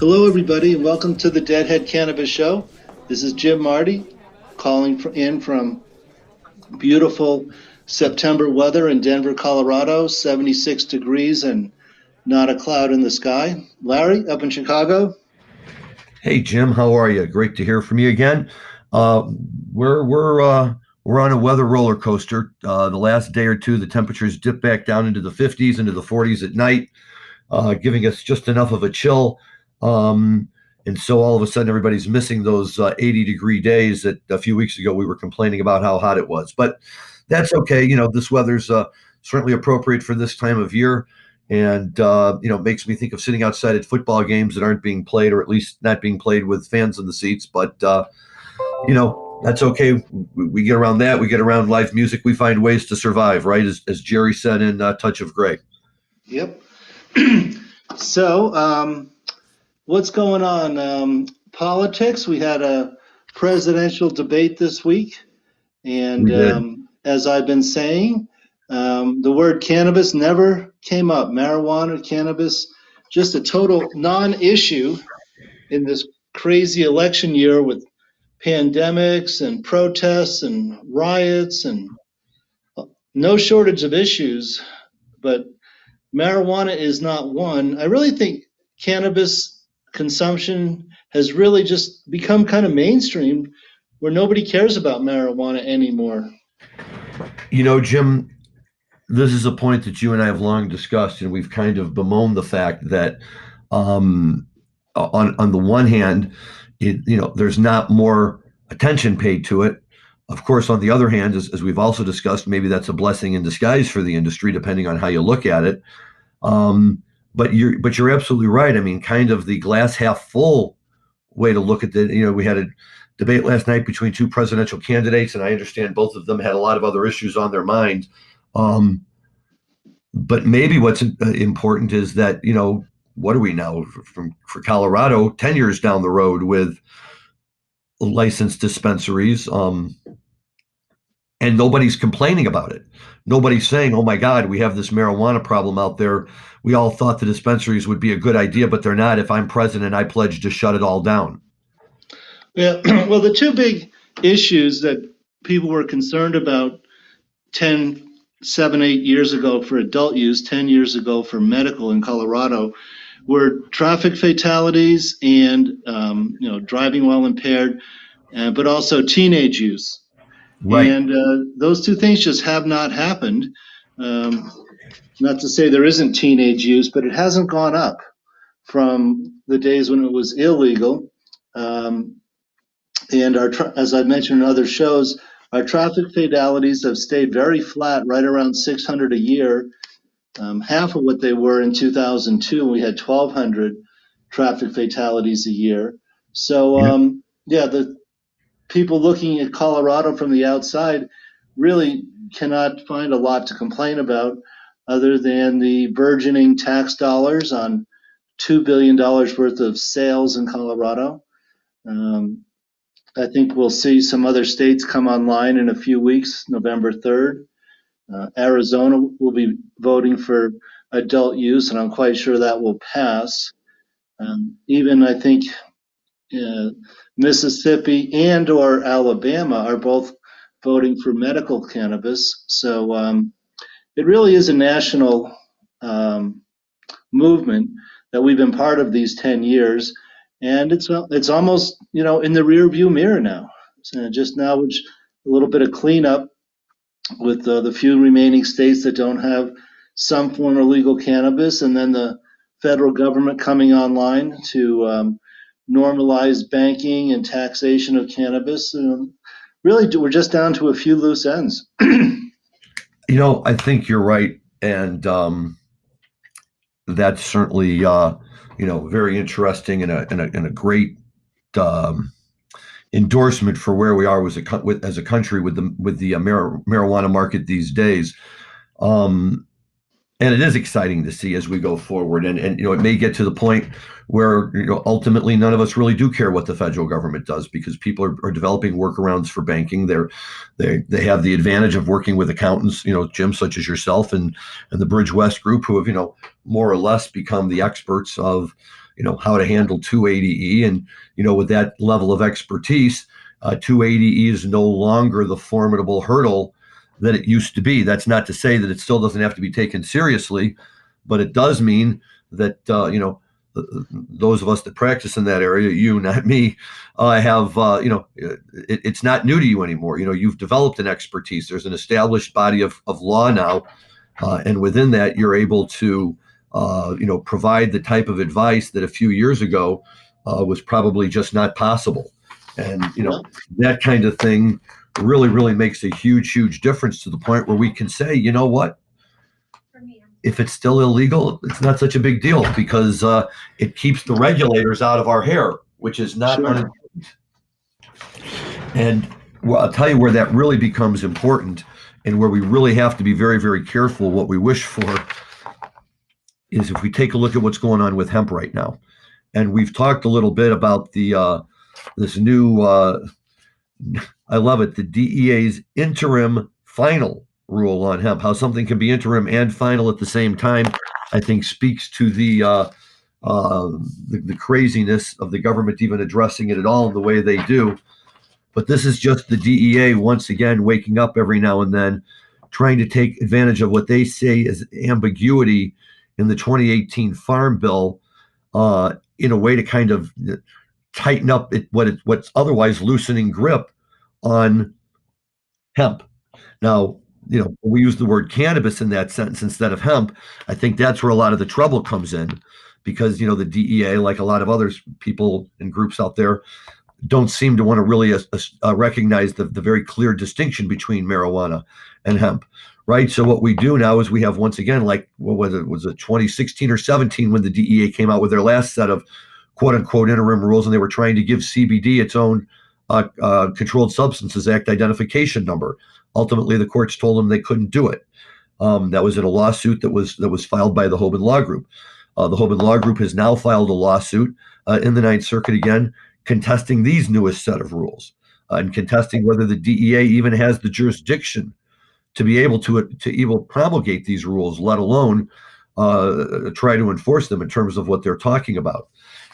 Hello, everybody, and welcome to the Deadhead Cannabis Show. This is Jim Marty calling in from beautiful September weather in Denver, Colorado, 76 degrees and not a cloud in the sky. Larry, up in Chicago. Hey Jim, how are you? Great to hear from you again. Uh, we're on a weather roller coaster. The last day or two, the temperatures dip back down into the 50s, into the 40s at night, giving us just enough of a chill. Um, and so all of a sudden, everybody's missing those 80-degree days that a few weeks ago we were complaining about how hot it was. But that's okay. This weather's certainly appropriate for this time of year. And makes me think of sitting outside at football games that aren't being played, or at least not being played with fans in the seats. But that's okay. We get around that. We get around live music. We find ways to survive, right? As Jerry said in Touch of Grey. Yep. So, what's going on? Politics. We had a presidential debate this week, and We did. as I've been saying, the word cannabis never came up. Marijuana, cannabis, just a total non-issue in this crazy election year with pandemics and protests and riots and no shortage of issues. But marijuana is not one. I really think cannabis consumption has really just become kind of mainstream where nobody cares about marijuana anymore. Jim, this is a point that you and I have long discussed, and we've kind of bemoaned the fact that, on the one hand, there's not more attention paid to it. Of course, on the other hand, as we've also discussed, maybe that's a blessing in disguise for the industry, depending on how you look at it. But you're absolutely right. I mean, kind of the glass half full way to look at it. We had a debate last night between two presidential candidates, and I understand both of them had a lot of other issues on their mind. But maybe what's important is that, what are we now for Colorado, 10 years down the road with licensed dispensaries, and nobody's complaining about it. Nobody's saying, oh my God, we have this marijuana problem out there. We all thought the dispensaries would be a good idea, but they're not. If I'm president, I pledge to shut it all down. Yeah, well, the two big issues that people were concerned about 10, 7, 8 years ago for adult use, 10 years ago for medical in Colorado were traffic fatalities and, driving while impaired, but also teenage use. Right. And those two things just have not happened. Not to say there isn't teenage use, but it hasn't gone up from the days when it was illegal. And as I've mentioned in other shows, our traffic fatalities have stayed very flat, right around 600 a year, half of what they were in 2002. We had 1,200 traffic fatalities a year. So, the people looking at Colorado from the outside really cannot find a lot to complain about other than the burgeoning tax dollars on $2 billion worth of sales in Colorado. I think we'll see some other states come online in a few weeks, November 3rd. Arizona will be voting for adult use, and I'm quite sure that will pass. Even I think Mississippi and or Alabama are both voting for medical cannabis. So it really is a national movement that we've been part of these 10 years. And it's almost, in the rear view mirror now. So just now, which a little bit of cleanup with the few remaining states that don't have some form of legal cannabis, and then the federal government coming online to normalize banking and taxation of cannabis. Really, we're just down to a few loose ends. I think you're right. And that's certainly, very interesting and a great endorsement for where we are as a country with the marijuana market these days. And it is exciting to see as we go forward. And it may get to the point where, ultimately none of us really do care what the federal government does, because people are developing workarounds for banking. They have the advantage of working with accountants, Jim, such as yourself and the Bridge West group, who have, more or less become the experts of, how to handle 280E. And, with that level of expertise, 280E is no longer the formidable hurdle that it used to be. That's not to say that it still doesn't have to be taken seriously, but it does mean that, those of us that practice in that area, you, not me, it's not new to you anymore. You've developed an expertise. There's an established body of law now. And within that, you're able to, provide the type of advice that a few years ago was probably just not possible. And, that kind of thing really, really makes a huge, huge difference to the point where we can say, you know what? If it's still illegal, it's not such a big deal because it keeps the regulators out of our hair, which is not Sure. And I'll tell you where that really becomes important and where we really have to be very, very careful what we wish for is if we take a look at what's going on with hemp right now. And we've talked a little bit about this new, I love it, the DEA's interim final rule on hemp. How something can be interim and final at the same time, I think speaks to the craziness of the government even addressing it at all in the way they do. But this is just the DEA once again waking up every now and then, trying to take advantage of what they say is ambiguity in the 2018 Farm Bill in a way to kind of tighten up what's otherwise loosening grip on hemp. Now, we use the word cannabis in that sentence instead of hemp. I think that's where a lot of the trouble comes in because, the DEA, like a lot of other people and groups out there, don't seem to want to really recognize the very clear distinction between marijuana and hemp, right? So what we do now is we have, once again, like, what was it 2016 or 17 when the DEA came out with their last set of quote unquote interim rules, and they were trying to give CBD its own Controlled Substances Act identification number. Ultimately, the courts told them they couldn't do it. That was in a lawsuit that was filed by the Hoban Law Group. The Hoban Law Group has now filed a lawsuit in the Ninth Circuit again, contesting these newest set of rules and contesting whether the DEA even has the jurisdiction to be able to even promulgate these rules, let alone try to enforce them in terms of what they're talking about.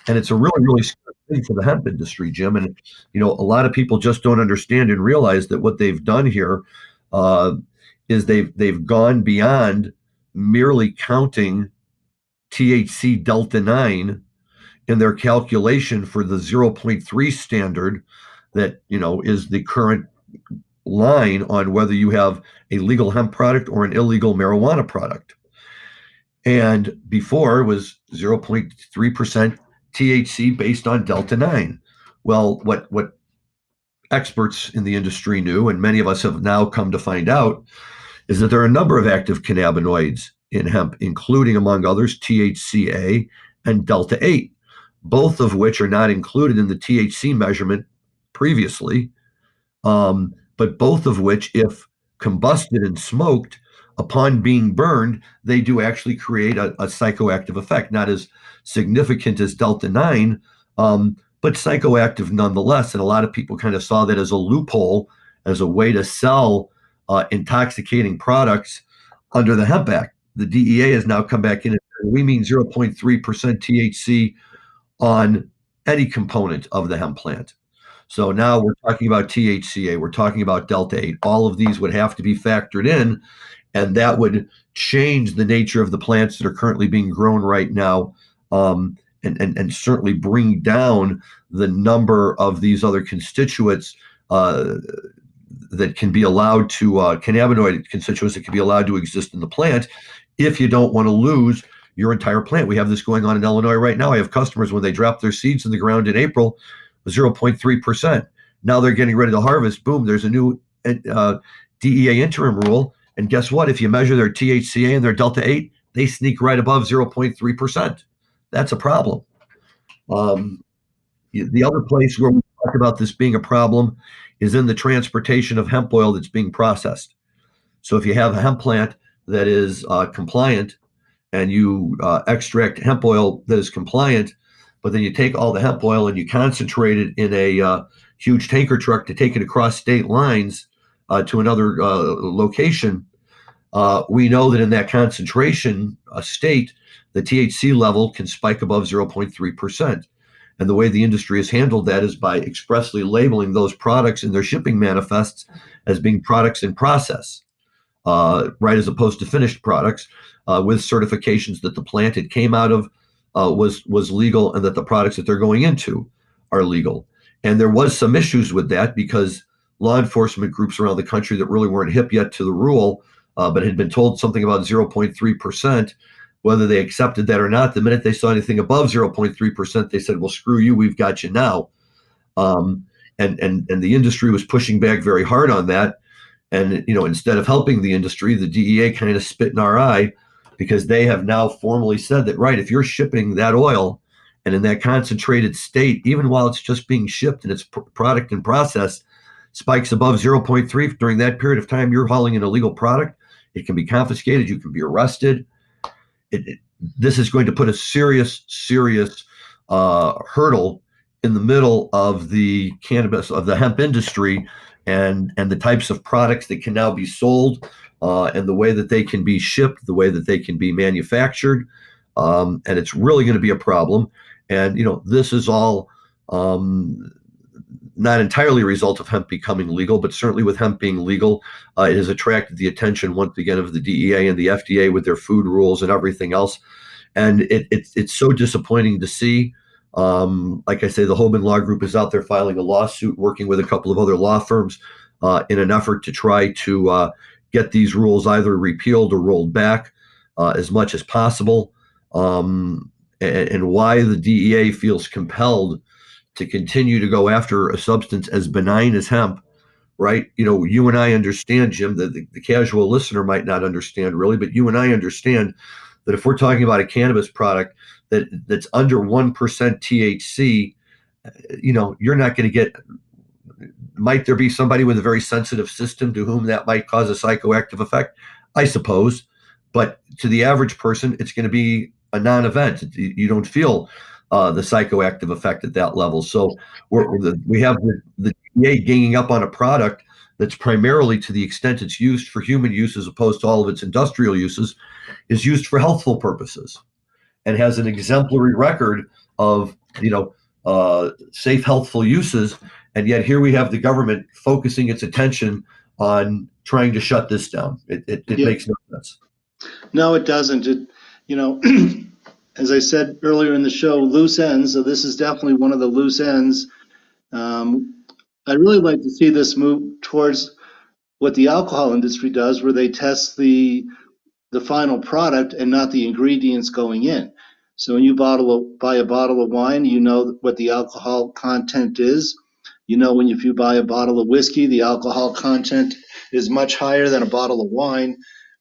And it's a really, really scary thing for the hemp industry, Jim. And, a lot of people just don't understand and realize that what they've done here is they've gone beyond merely counting THC Delta 9 in their calculation for the 0.3 standard that, is the current line on whether you have a legal hemp product or an illegal marijuana product. And before it was 0.3% THC based on Delta 9. Well, what experts in the industry knew, and many of us have now come to find out, is that there are a number of active cannabinoids in hemp, including, among others, THCA and Delta 8, both of which are not included in the THC measurement previously, but both of which, if combusted and smoked, upon being burned, they do actually create a psychoactive effect, not as significant as Delta 9, but psychoactive nonetheless. And a lot of people kind of saw that as a loophole, as a way to sell intoxicating products under the Hemp Act. The DEA has now come back in and said, we mean 0.3% THC on any component of the hemp plant. So now we're talking about THCA, we're talking about Delta 8. All of these would have to be factored in, and that would change the nature of the plants that are currently being grown right now, and certainly bring down the number of these other constituents that can be allowed to, cannabinoid constituents that can be allowed to exist in the plant if you don't want to lose your entire plant. We have this going on in Illinois right now. I have customers, when they drop their seeds in the ground in April, 0.3%. Now they're getting ready to harvest. Boom, there's a new DEA interim rule. And guess what? If you measure their THCA and their Delta 8, they sneak right above 0.3%. That's a problem. The other place where we talk about this being a problem is in the transportation of hemp oil that's being processed. So if you have a hemp plant that is compliant, and you extract hemp oil that is compliant, but then you take all the hemp oil and you concentrate it in a huge tanker truck to take it across state lines to another location, We know that in that concentration state, the THC level can spike above 0.3%. And the way the industry has handled that is by expressly labeling those products in their shipping manifests as being products in process, right, as opposed to finished products, with certifications that the plant it came out of was legal, and that the products that they're going into are legal. And there was some issues with that because law enforcement groups around the country that really weren't hip yet to the rule, but had been told something about 0.3%, whether they accepted that or not, the minute they saw anything above 0.3%, they said, well, screw you, we've got you now. And the industry was pushing back very hard on that. And, instead of helping the industry, the DEA kind of spit in our eye, because they have now formally said that, right, if you're shipping that oil and in that concentrated state, even while it's just being shipped and its product in process spikes above 0.3 during that period of time, you're hauling an illegal product. It can be confiscated. You can be arrested. This is going to put a serious hurdle in the middle of the cannabis, of the hemp industry, and the types of products that can now be sold, and the way that they can be shipped, the way that they can be manufactured. And it's really going to be a problem. And, this is all not entirely a result of hemp becoming legal, but certainly with hemp being legal, it has attracted the attention once again of the DEA and the FDA with their food rules and everything else. And it's so disappointing to see. Like I say, the Hoban Law Group is out there filing a lawsuit, working with a couple of other law firms in an effort to try to get these rules either repealed or rolled back as much as possible. And why the DEA feels compelled to continue to go after a substance as benign as hemp, right? You and I understand, Jim, that the casual listener might not understand really, but you and I understand that if we're talking about a cannabis product that's under 1% THC, you're not going to get. Might there be somebody with a very sensitive system to whom that might cause a psychoactive effect? I suppose. But to the average person, it's going to be a non-event. You don't feel the psychoactive effect at that level. So we have the DEA ganging up on a product that's primarily, to the extent it's used for human use as opposed to all of its industrial uses, is used for healthful purposes and has an exemplary record of, safe, healthful uses. And yet here we have the government focusing its attention on trying to shut this down. It makes no sense. No, it doesn't. As I said earlier in the show, loose ends. So this is definitely one of the loose ends. I'd really like to see this move towards what the alcohol industry does, where they test the final product and not the ingredients going in. So when you buy a bottle of wine, you know what the alcohol content is. If you buy a bottle of whiskey, the alcohol content is much higher than a bottle of wine.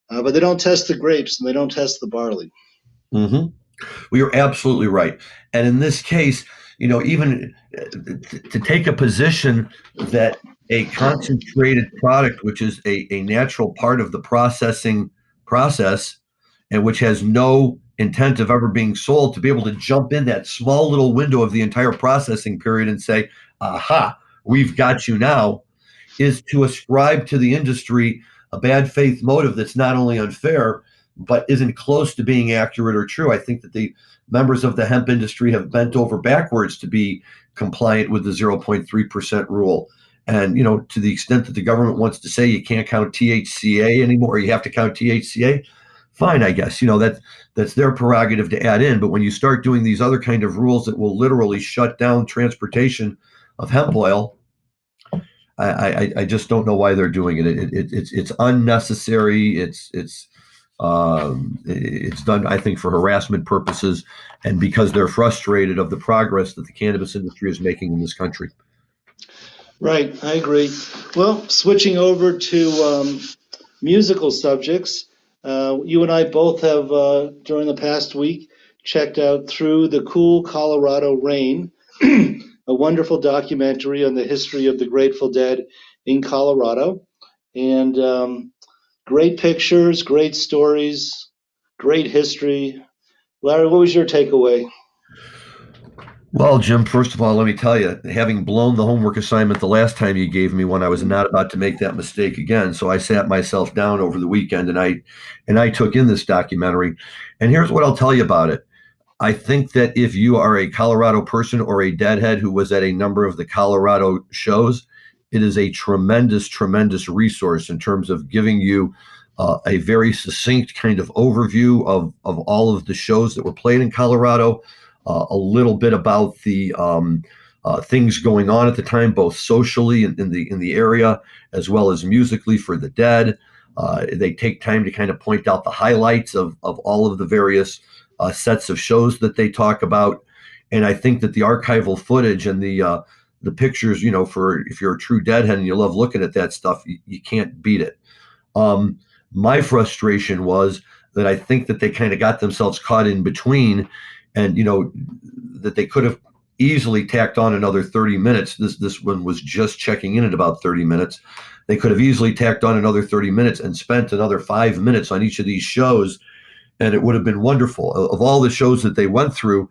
But they don't test the grapes and they don't test the barley. Mm-hmm. Well, you're absolutely right. And in this case, even to take a position that a concentrated product, which is a natural part of the processing process and which has no intent of ever being sold, to be able to jump in that small little window of the entire processing period and say, aha, we've got you now, is to ascribe to the industry a bad faith motive that's not only unfair, but isn't close to being accurate or true. I think that the members of the hemp industry have bent over backwards to be compliant with the 0.3% rule. And, to the extent that the government wants to say you can't count THCA anymore, you have to count THCA, fine, I guess, that's their prerogative to add in. But when you start doing these other kind of rules that will literally shut down transportation of hemp oil, I just don't know why they're doing it. It's unnecessary. It's done, I think, for harassment purposes and because they're frustrated of the progress that the cannabis industry is making in this country. Right, I agree. Well, switching over to musical subjects, you and I both have, during the past week, checked out Through the Cool Colorado Rain, a wonderful documentary on the history of the Grateful Dead in Colorado. And great pictures, great stories, great history. Larry, what was your takeaway? Well, Jim, first of all, let me tell you, having blown the homework assignment the last time you gave me one, I was not about to make that mistake again. So I sat myself down over the weekend and I took in this documentary. And here's what I'll tell you about it. I think that if you are a Colorado person or a Deadhead who was at a number of the Colorado shows, it is a tremendous, tremendous resource in terms of giving you a very succinct kind of overview of all of the shows that were played in Colorado, a little bit about the things going on at the time, both socially in the area as well as musically for the Dead. They take time to kind of point out the highlights of all of the various sets of shows that they talk about. And I think that the archival footage and the pictures, for if you're a true Deadhead and you love looking at that stuff, you can't beat it. Um, my frustration was that I think that they kind of got themselves caught in between, and that they could have easily tacked on another 30 minutes. This one was just checking in at about 30 minutes. They could have easily tacked on another 30 minutes and spent another 5 minutes on each of these shows, and it would have been wonderful. Of all the shows that they went through,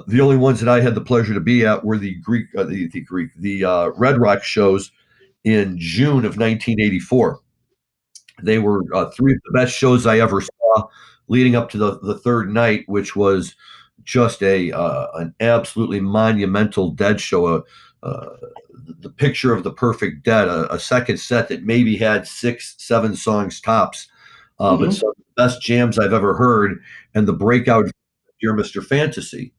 the only ones that I had the pleasure to be at were the Red Rock shows in June of 1984. They were three of the best shows I ever saw, leading up to the third night, which was just a an absolutely monumental Dead show. Uh, the picture of the perfect Dead, a second set that maybe had 6, 7 songs tops, but Mm-hmm. some of the best jams I've ever heard, and the breakout Dear Mr. Fantasy.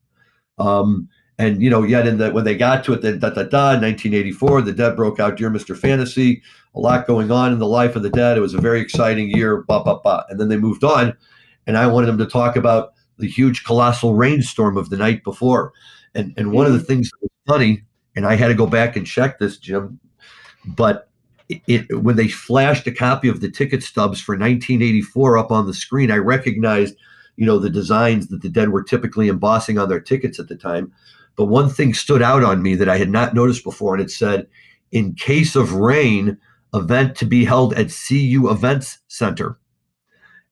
Um, and yet when they got to it, then 1984, the Dead broke out Dear Mr. Fantasy, a lot going on in the life of the Dead. It was a very exciting year, blah, blah, blah. And then they moved on, and I wanted them to talk about the huge colossal rainstorm of the night before. And one of the Mm-hmm. things that was funny, and I had to go back and check this, Jim, but when they flashed a copy of the ticket stubs for 1984 up on the screen, I recognized, the designs that the Dead were typically embossing on their tickets at the time. But one thing stood out on me that I had not noticed before, and it said, "In case of rain, event to be held at CU Events Center."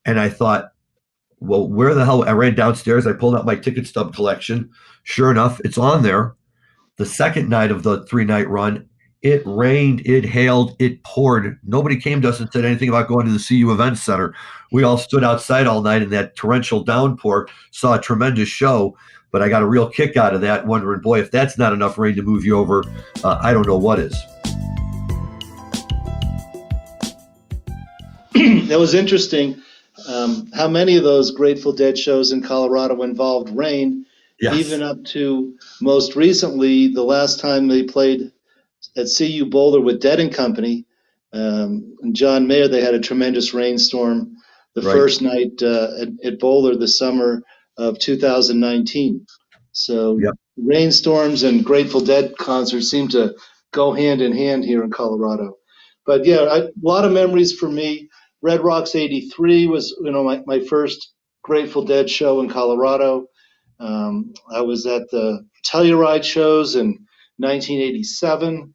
And I thought, well, where the hell? I ran downstairs, I pulled out my ticket stub collection. Sure enough, it's on there. The second night of the 3-night run, it rained, it hailed, it poured. Nobody came to us and said anything about going to the CU Event Center. We all stood outside all night in that torrential downpour, saw a tremendous show, but I got a real kick out of that, wondering, boy, if that's not enough rain to move you over, I don't know what is. That was interesting. How many of those Grateful Dead shows in Colorado involved rain, Yes, even up to most recently, the last time they played at CU Boulder with Dead and Company, and John Mayer, they had a tremendous rainstorm the right. first night at Boulder the summer of 2019. So Yep. rainstorms and Grateful Dead concerts seem to go hand in hand here in Colorado. But yeah, a lot of memories for me. Red Rocks '83 was, my first Grateful Dead show in Colorado. I was at the Telluride shows in 1987.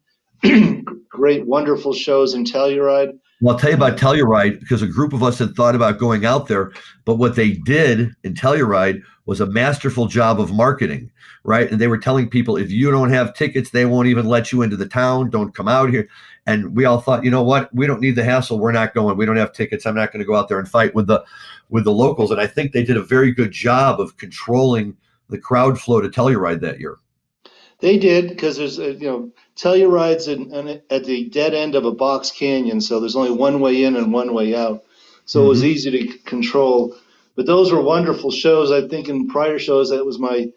Great, wonderful shows in Telluride. Well, I'll tell you about Um, Telluride because a group of us had thought about going out there, but what they did in Telluride was a masterful job of marketing, right? And they were telling people, if you don't have tickets, they won't even let you into the town. Don't come out here. And we all thought, you know what? We don't need the hassle. We're not going. We don't have tickets. I'm not going to go out there and fight with the locals. And I think they did a very good job of controlling the crowd flow to Telluride that year. They did because there's Telluride's at the dead end of a box canyon, so there's only one way in and one way out. So it was Hmm. easy to control. But those were wonderful shows. I think in prior shows that was my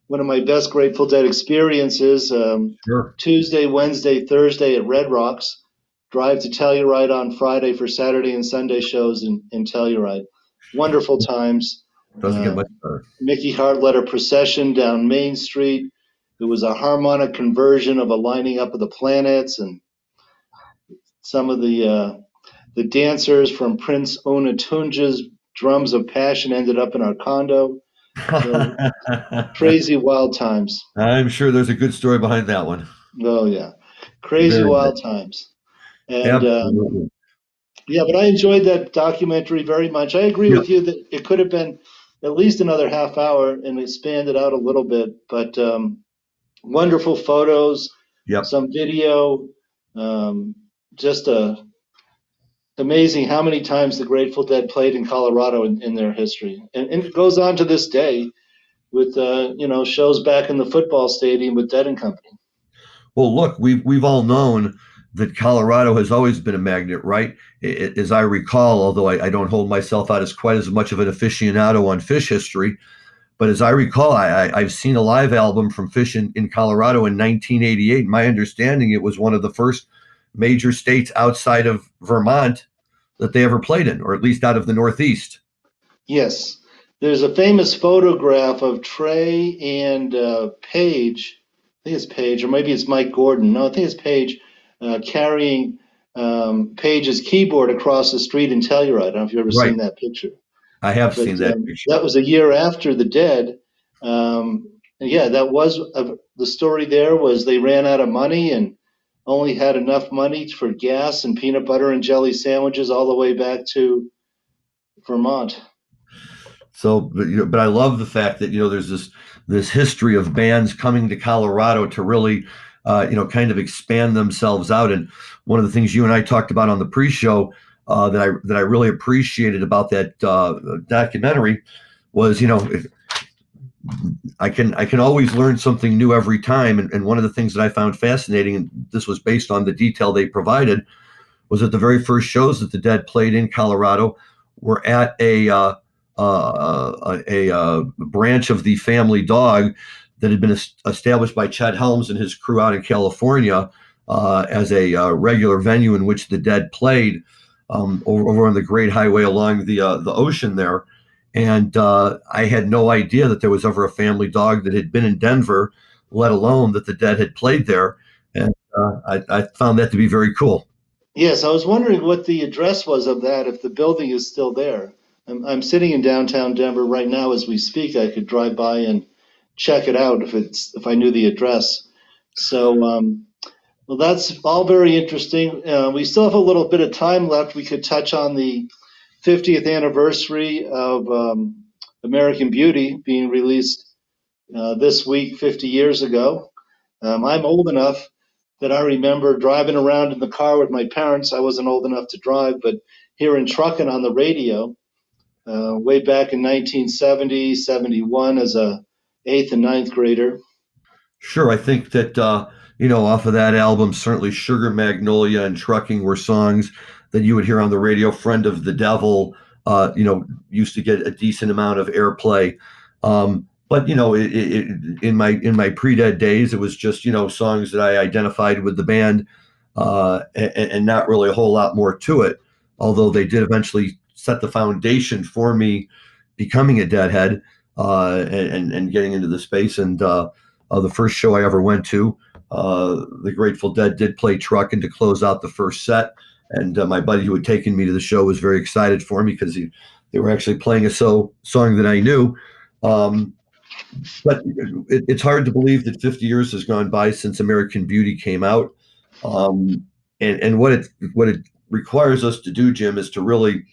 one of my best Grateful Dead experiences. Sure. Tuesday, Wednesday, Thursday at Red Rocks. Drive to Telluride on Friday for Saturday and Sunday shows in Telluride. Wonderful times. Doesn't get Uh, much better. Mickey Hart led a procession down Main Street. It was a harmonic conversion of a lining up of the planets, and some of the dancers from Prince Onatunja's Drums of Passion ended up in our condo. So crazy wild times. I'm sure there's a good story behind that one. Oh yeah, crazy Very good. wild times. And Absolutely. yeah, but I enjoyed that documentary very much. I agree Yeah. with you that it could have been at least another half hour and expand it out a little bit. But wonderful photos, Yep. some video, just amazing how many times the Grateful Dead played in Colorado in their history, and it goes on to this day with shows back in the football stadium with Dead and Company. Well, look, we've all known that Colorado has always been a magnet, right? As I recall, although I don't hold myself out as quite as much of an aficionado on Fish history, but as I recall, I've seen a live album from Fish in Colorado in 1988. My understanding, it was one of the first major states outside of Vermont that they ever played in, or at least out of the Northeast. Yes, there's a famous photograph of Trey and Paige. I think it's Paige, or maybe it's Mike Gordon. No, I think it's Paige carrying Paige's keyboard across the street in Telluride. I don't know if you've ever Right. seen that picture. I have But seen that picture. that was a year after the Dead. And yeah, that was the story. There was they ran out of money and only had enough money for gas and peanut butter and jelly sandwiches all the way back to Vermont. So, but I love the fact that there's this history of bands coming to Colorado to really kind of expand themselves out. And one of the things you and I talked about on the pre-show that I really appreciated about that documentary was I can always learn something new every time. And one of the things that I found fascinating, and this was based on the detail they provided, was that the very first shows that the Dead played in Colorado were at a branch of the Family Dog that had been established by Chet Helms and his crew out in California as a regular venue in which the Dead played over on the Great Highway along the ocean there. And I had no idea that there was ever a Family Dog that had been in Denver, let alone that the Dead had played there. And I found that to be very cool. Yes, I was wondering what the address was of that, if the building is still there. I'm sitting in downtown Denver right now as we speak. I could drive by and check it out if I knew the address. So, well, that's all very interesting. We still have a little bit of time left. We could touch on the 50th anniversary of American Beauty being released this week, 50 years ago. I'm old enough that I remember driving around in the car with my parents. I wasn't old enough to drive, but hearing trucking on the radio way back in 1970, 71 as a eighth and ninth grader. Sure, I think that off of that album, certainly "Sugar Magnolia" and "Trucking" were songs that you would hear on the radio. "Friend of the Devil," used to get a decent amount of airplay. But in my pre-Dead days, it was just songs that I identified with the band, and not really a whole lot more to it. Although they did eventually set the foundation for me becoming a Deadhead and getting into the space. And the first show I ever went to, the Grateful Dead did play "Truckin'" to close out the first set. And my buddy who had taken me to the show was very excited for me because they were actually playing a song that I knew. But it's hard to believe that 50 years has gone by since American Beauty came out. And what it requires us to do, Jim, is to really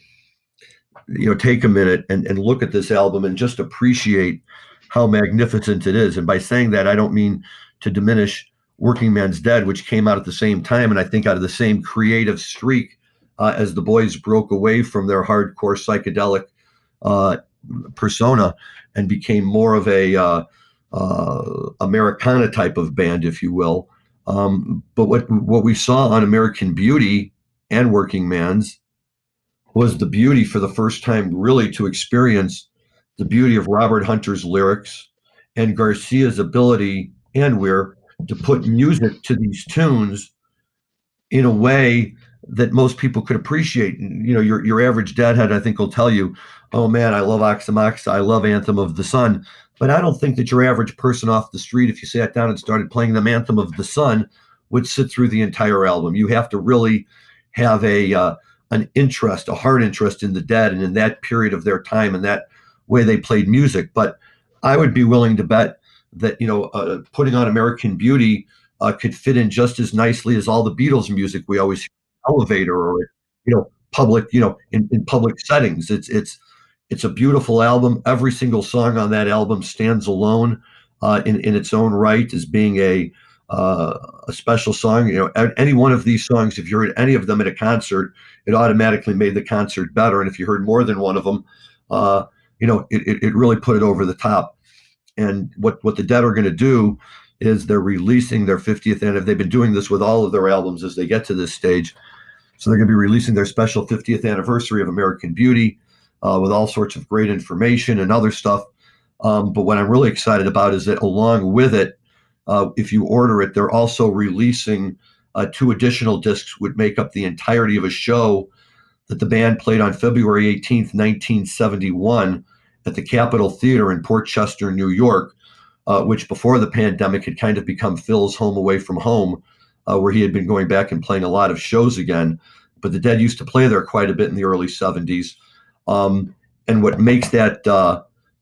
take a minute and look at this album and just appreciate how magnificent it is. And by saying that, I don't mean to diminish Working Man's Dead, which came out at the same time, and I think out of the same creative streak as the boys broke away from their hardcore psychedelic persona and became more of a Americana type of band, if you will. But what we saw on American Beauty and Working Man's was the beauty for the first time really to experience the beauty of Robert Hunter's lyrics and Garcia's ability and Weir to put music to these tunes in a way that most people could appreciate. Your average Deadhead, I think, will tell you, "Oh man, I love Oxymox, I love Anthem of the Sun." But I don't think that your average person off the street, if you sat down and started playing them Anthem of the Sun, would sit through the entire album. You have to really have an interest, a hard interest in the Dead and in that period of their time and that way they played music. But I would be willing to bet that putting on American Beauty could fit in just as nicely as all the Beatles music we always hear in the elevator or public in public settings. It's It's a beautiful album. Every single song on that album stands alone in its own right as being a special song. Any one of these songs, if you heard any of them at a concert, it automatically made the concert better. And if you heard more than one of them, it really put it over the top. And what the Dead are going to do is they're releasing their 50th anniversary. They've been doing this with all of their albums as they get to this stage. So they're going to be releasing their special 50th anniversary of American Beauty with all sorts of great information and other stuff. But what I'm really excited about is that along with it, if you order it, they're also releasing 2 additional discs would make up the entirety of a show that the band played on February 18th, 1971 at the Capitol Theater in Port Chester, New York, which before the pandemic had kind of become Phil's home away from home, where he had been going back and playing a lot of shows again. But the Dead used to play there quite a bit in the early 70s. And what makes that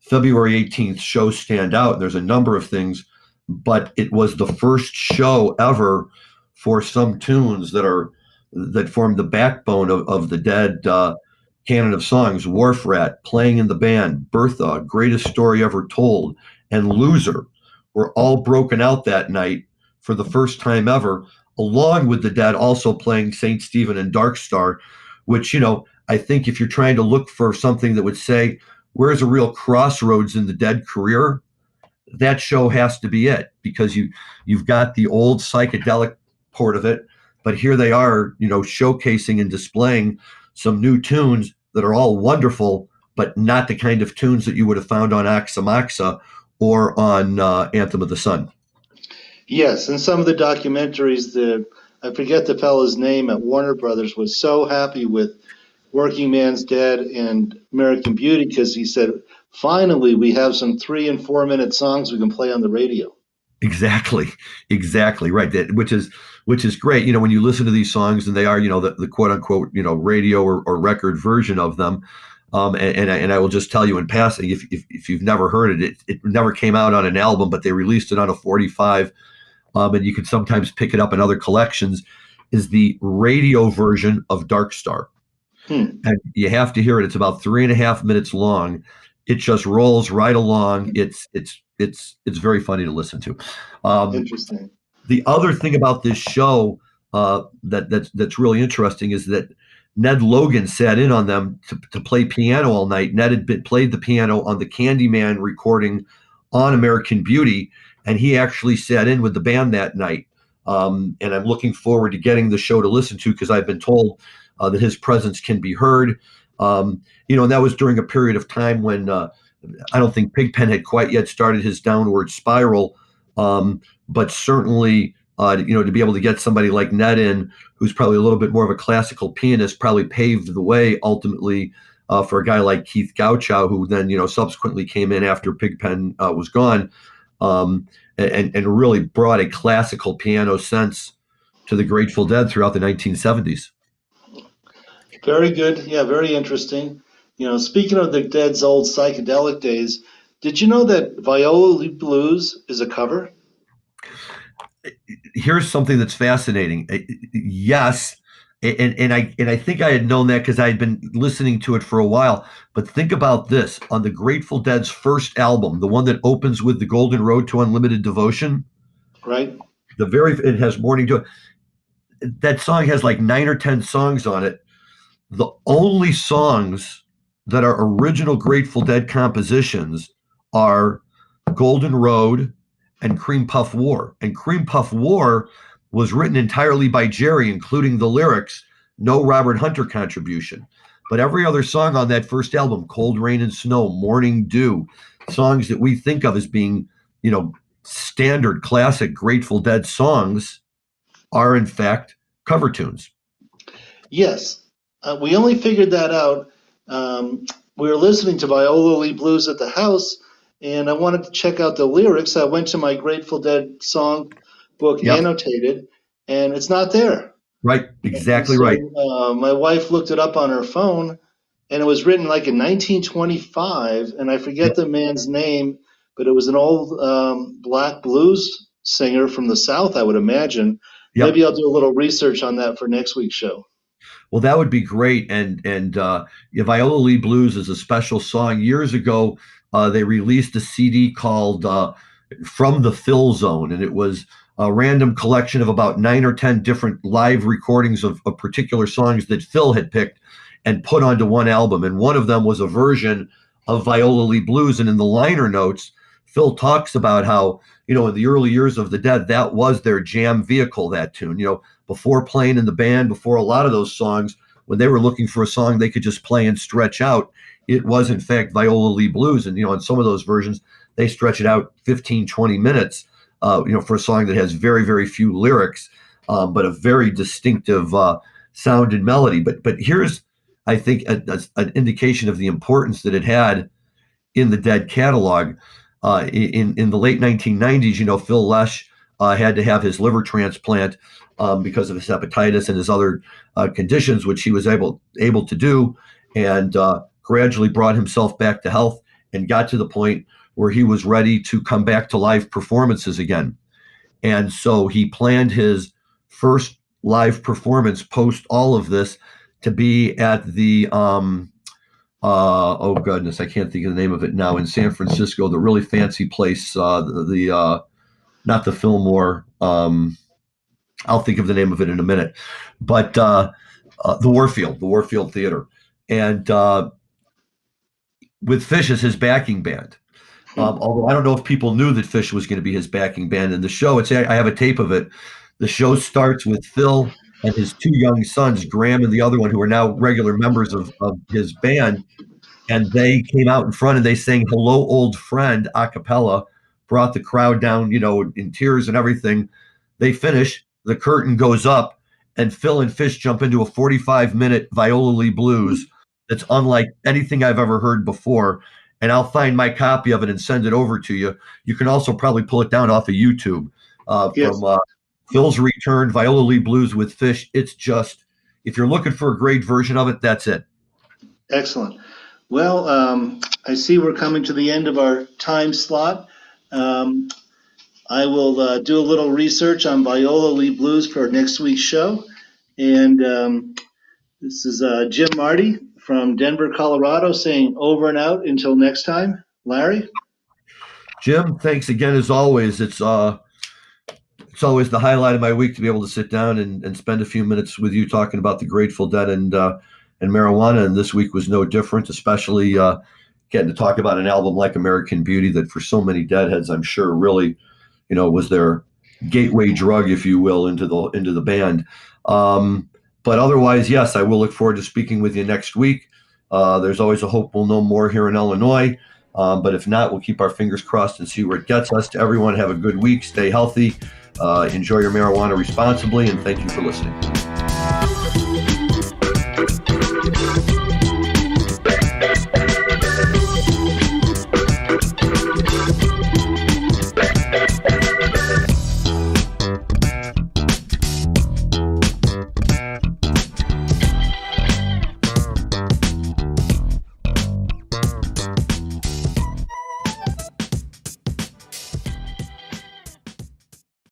February 18th show stand out, and there's a number of things, but it was the first show ever for some tunes that formed the backbone of the Dead canon of songs. Wharf Rat, Playing in the Band, Bertha, Greatest Story Ever Told, and Loser were all broken out that night for the first time ever, along with the Dead also playing St. Stephen and Dark Star, which, I think if you're trying to look for something that would say, where's a real crossroads in the Dead career, that show has to be it, because you've got the old psychedelic part of it, but here they are, showcasing and displaying some new tunes that are all wonderful, but not the kind of tunes that you would have found on Axa or on Anthem of the Sun. Yes, and some of the documentaries, I forget the fellow's name at Warner Brothers, was so happy with Working Man's Dead and American Beauty because he said, finally, we have some 3 and 4 minute songs we can play on the radio. Exactly right. Which is great. When you listen to these songs, and they are, the quote unquote, radio or record version of them. And I will just tell you in passing, if you've never heard it never came out on an album, but they released it on a 45, and you can sometimes pick it up in other collections. Is the radio version of Dark Star. And you have to hear it. It's about 3.5 minutes long. It just rolls right along. It's very funny to listen to. Interesting. The other thing about this show that's really interesting is that Ned Logan sat in on them to play piano all night. Ned had played the piano on the Candyman recording on American Beauty, and he actually sat in with the band that night. And I'm looking forward to getting the show to listen to, because I've been told that his presence can be heard. And that was during a period of time when I don't think Pigpen had quite yet started his downward spiral. But certainly, to be able to get somebody like Ned in, who's probably a little bit more of a classical pianist, probably paved the way ultimately for a guy like Keith Gauchow, who then, subsequently came in after Pigpen was gone, and really brought a classical piano sense to the Grateful Dead throughout the 1970s. Very good. Yeah, very interesting. Speaking of the Dead's old psychedelic days, did you know that Viola Blues is a cover? Here's something that's fascinating. Yes, and I think I had known that because I had been listening to it for a while. But think about this: on the Grateful Dead's first album, the one that opens with "The Golden Road to Unlimited Devotion," right? It has "Morning to." That song has like 9 or 10 songs on it. The only songs that are original Grateful Dead compositions are "Golden Road" and "Cream Puff War." And "Cream Puff War" was written entirely by Jerry, including the lyrics, no Robert Hunter contribution. But every other song on that first album, "Cold Rain and Snow," "Morning Dew," songs that we think of as being, standard classic Grateful Dead songs, are in fact cover tunes. Yes. We only figured that out. We were listening to Viola Lee Blues at the house, and I wanted to check out the lyrics. I went to my Grateful Dead song book, annotated, and it's not there. Right, exactly right. My wife looked it up on her phone, and it was written like in 1925, and I forget the man's name, but it was an old black blues singer from the South, I would imagine. Maybe I'll do a little research on that for next week's show. Well, that would be great. And Viola Lee Blues is a special song. Years ago, they released a CD called From the Phil Zone, and it was a random collection of about 9 or 10 different live recordings of particular songs that Phil had picked and put onto one album. And one of them was a version of Viola Lee Blues. And in the liner notes, Phil talks about how, in the early years of the Dead, that was their jam vehicle, that tune. Before playing in the band, before a lot of those songs, when they were looking for a song they could just play and stretch out, it was in fact Viola Lee Blues. And on some of those versions, they stretch it out 15, 20 minutes, for a song that has very, very few lyrics, but a very distinctive sound and melody. But here's, I think, an indication of the importance that it had in the Dead catalog. In the late 1990s, Phil Lesh had to have his liver transplant because of his hepatitis and his other conditions, which he was able to do, and gradually brought himself back to health and got to the point where he was ready to come back to live performances again. And so he planned his first live performance post all of this to be at the oh goodness, I can't think of the name of it now, in San Francisco, the really fancy place, the not the Fillmore. I'll think of the name of it in a minute, but the Warfield Theater, and with Fish as his backing band. Although I don't know if people knew that Fish was going to be his backing band in the show. I have a tape of it. The show starts with Phil and his 2 young sons, Graham and the other one, who are now regular members of his band. And they came out in front and they sang "Hello, Old Friend" a cappella, brought the crowd down, in tears and everything. They finish, the curtain goes up, and Phil and Fish jump into a 45-minute Viola Lee Blues that's unlike anything I've ever heard before. And I'll find my copy of it and send it over to you. You can also probably pull it down off of YouTube Yes. from Phil's Return, Viola Lee Blues with Fish. It's just, if you're looking for a great version of it, that's it. Excellent. Well, I see we're coming to the end of our time slot. I will do a little research on Viola Lee Blues for next week's show. And this is Jim Marty from Denver, Colorado, saying over and out until next time. Larry? Jim, thanks again as always. It's always the highlight of my week to be able to sit down and spend a few minutes with you talking about the Grateful Dead and marijuana. And this week was no different, especially getting to talk about an album like American Beauty that for so many Deadheads, I'm sure, really, was their gateway drug, if you will, into the band. But otherwise, yes, I will look forward to speaking with you next week. There's always a hope we'll know more here in Illinois. But if not, we'll keep our fingers crossed and see where it gets us. To everyone, have a good week. Stay healthy. Enjoy your marijuana responsibly. And thank you for listening.